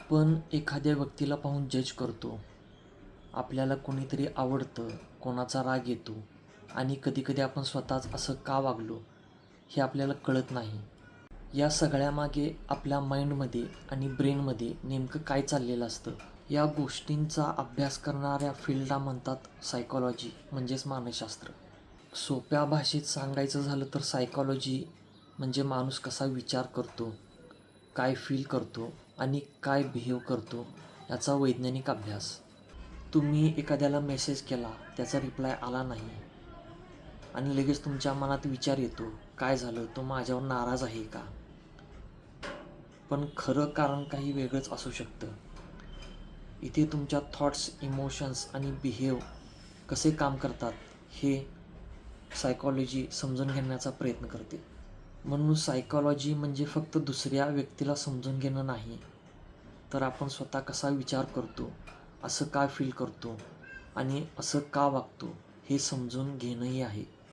आपण एखाद्या व्यक्तीला पाहून जज करतो. आपल्याला कोणीतरी आवडतं, कोणाचा राग येतो आणि कधीकधी आपण स्वतःच असं का वागलो हे आपल्याला कळत नाही. या सगळ्यामागे आपल्या माइंडमध्ये आणि ब्रेनमध्ये नेमकं काय चाललेलं असतं, या गोष्टींचा अभ्यास करणाऱ्या फील्डला म्हणतात सायकॉलॉजी म्हणजेच मानसशास्त्र. सोप्या भाषेत सांगायचं झालं तर सायकॉलॉजी म्हणजे माणूस कसा विचार करतो, काय फील करतो आणि काय बिहेव करतो याचा वैज्ञानिक अभ्यास. तुम्ही एखाद्याला मेसेज केला, त्याचा रिप्लाय आला नाही आणि लगेच तुमच्या मनात विचार येतो, काय झालं, तो माझ्यावर नाराज आहे का? पण खरं कारण काही वेगळंच असू शकतं. इथे तुमच्या थॉट्स, इमोशन्स आणि बिहेव कसे काम करतात हे सायकॉलॉजी समजून घेण्याचा प्रयत्न करते. म्हणून सायकॉलॉजी म्हणजे फक्त दुसऱ्या व्यक्तीला समजून घेणं नाही, तर आपण स्वतः कसा विचार करतो, असं का फील करतो आणि असं का वागतो हे समजून घेणंही आहे.